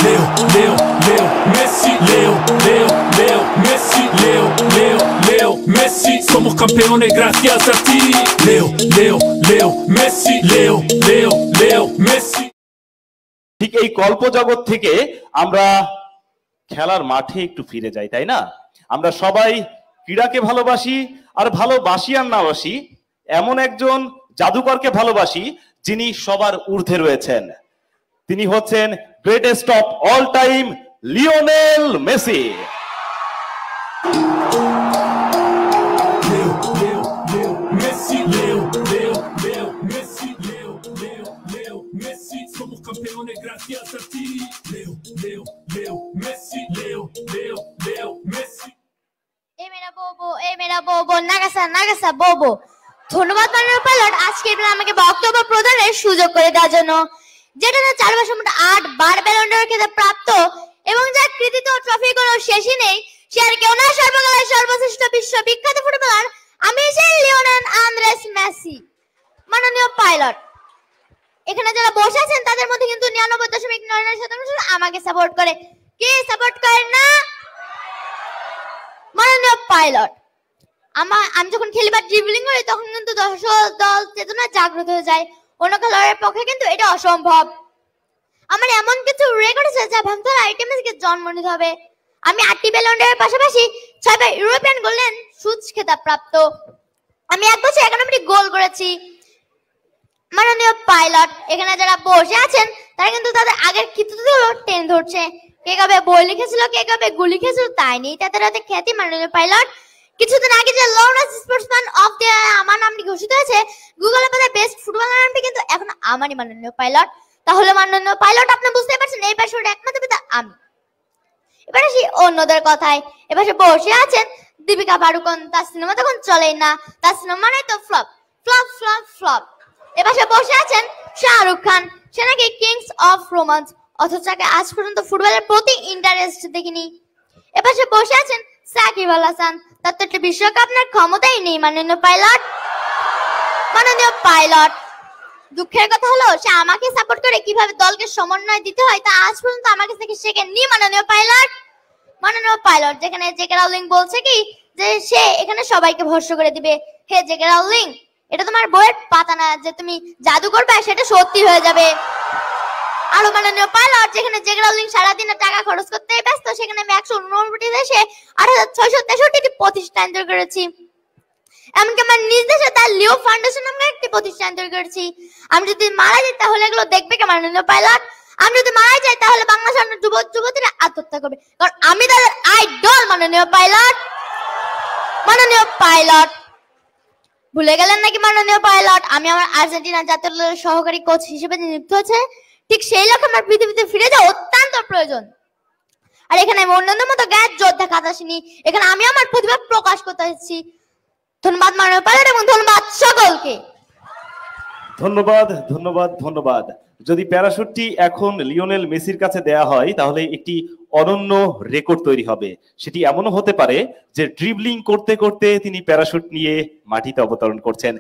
Leo Messi, Leo Messi, Leo Messi, somos campeones gracias a ti. Leo Messi, Leo Messi। ঠিক এই কল্প জগৎ থেকে আমরা খেলার মাঠে একটু ফিরে যাই, তাই না? আমরা সবাই ক্রীড়াকে ভালোবাসি, আর ভালোবাসি আর না বাসি এমন একজন জাদুকরকে ভালোবাসি যিনি সবার ঊর্ধ্বে রয়েছেন। তিনি হচ্ছেন greatest of all time, Lionel Messi. Somos campeones gracias a ti. Leo Messi, Leo Messi। মেরা বোবো নাগাসা বোবো। ধন্যবাদ মাননীয় পাইলট আজকে আমাকে বক্তব্য প্রদানের সুযোগ করে দেওয়ার জন্য। যেটা 4 বছর মোট 8 বার ব্যালন ড'র খেতাব প্রাপ্ত এবং যার কৃতিত্ব ট্রফি কোনো শেষই নেই, সে আর কেউ না, সর্বকালের সর্বশ্রেষ্ঠ বিশ্ববিখ্যাত ফুটবলার আমি সেই লিওনেল আন্দ্রেস মেসি। মাননীয় পাইলট, এখানে যারা বসে আছেন তাদের মধ্যে কিন্তু 99.99% আমাকে সাপোর্ট করে। কে সাপোর্ট করে না? মাননীয় পাইলট, আমি যখন খেলি বা ড্রিবলিং করি তখন কিন্তু দল চেতনা জাগ্রত হয়ে যায়। অন্য খেলোয়াড়ের পক্ষে কিন্তু এটা অসম্ভব। আমার এমন কিছু রেকর্ড আছে যা ভাঙতে হলে আইটেমকে জন্ম নিতে হবে। আমি 8টি ব্যালন ড'রের পাশাপাশি 6 বার ইউরোপিয়ান গোল্ডেন শুজ খেতাব প্রাপ্ত। আমি 1 বছর 91টি গোল করেছি। মাননীয় পাইলট, এখানে যারা বসে আছেন তারা কিন্তু তাদের আগের কৃতিত্বগুলো টেনে ধরছে। কে কবে বই লিখেছিল, কে কবে গুলি খেয়েছিল তাই নেই তাদের হাতে খ্যাতি। মাননীয় পাইলট, কিছুদিন আগে যে লরেন্স স্পোর্টসম্যান অফ দ্য আমার নামটি ঘোষিত হয়েছে, গুগলে পাতা বেস্ট ফুটবলার নামটি কিন্তু এখন আমারই। মাননীয় পাইলট, তাহলে মাননীয় পাইলট আপনি বুঝতে পারছেন এই পাশে একমাত্র পিতা আমি। এবার আসি অন্যদের কথায়। এবার বসে আছেন দীপিকা পাড়ুকোন, তার সিনেমা তখন চলেই না, তার সিনেমা মানে তো ফ্লপ ফ্লপ ফ্লপ ফ্লপ। এবার বসে আছেন শাহরুখ খান, সে নাকি কিংস অফ রোমান্স, অথচ তাকে আজ পর্যন্ত ফুটবলের প্রতি ইন্টারেস্ট দেখিনি। এবার বসে আছেন সাকিব আল হাসান, তার তো একটা বিশ্বকাপ নেওয়ার ক্ষমতাই নেই। মাননীয় পাইলট, দুঃখের কথা হলো সে আমাকে সাপোর্ট করে কিভাবে দলকে সমন্বয় দিতে হয় তা আজ পর্যন্ত আমার কাছ থেকে শেখেননি। মাননীয় পাইলট, যেখানে জেকে রাউলিং বলছে কি যে সে এখানে সবাইকে ভরসা করে দিবে। হে জেকে রাউলিং, এটা তোমার বইয়ের পাতা না যে তুমি জাদু করবে সেটা সত্যি হয়ে যাবে। আরো মাননীয় পাইলট, যেখানে জেকে রাউলিং সারাদিনে টাকা খরচ করতে ব্যস্ত, সেখানে আমি 189 দেশে 8663টি প্রতিষ্ঠান তৈরি করেছি। এমনকি আমার নিজ দেশে তার লিও ফাউন্ডেশন নামে একটি প্রতিষ্ঠান তৈরি করেছি। আমি যদি মারা যাই তাহলে এগুলো দেখবে কে? মাননীয় পাইলট, আমি যদি মারা যাই তাহলে বাংলাদেশের যুবতীরা আত্মহত্যা করবে, কারণ আমি তাদের আইডল। মাননীয় পাইলট, ভুলে গেলেন নাকি মাননীয় পাইলট? আমি আমার আর্জেন্টিনা জাতীয় দলের সহকারী কোচ হিসেবে নিযুক্ত হয়েছে। ঠিক সেই লক্ষ্যে আমার পৃথিবীতে ফিরে যাওয়া অত্যন্ত প্রয়োজন। আর এখানে আমি অন্যদের মতো গ্যাস যোদ্ধা কাজ আসিনি, এখানে আমি আমার প্রতিভা প্রকাশ করতে এসেছি। ধন্যবাদ মাননীয় পাইলট এবং ধন্যবাদ সকলকে। ধন্যবাদ। যদি প্যারাশুটটি এখন লিওনেল মেসির কাছে দেয়া হয় তাহলে একটি অনন্য রেকর্ড তৈরি হবে। সেটি এমনও হতে পারে যে ড্রিবলিং করতে করতে তিনি প্যারাশুট নিয়ে মাটিতে অবতরণ করছেন।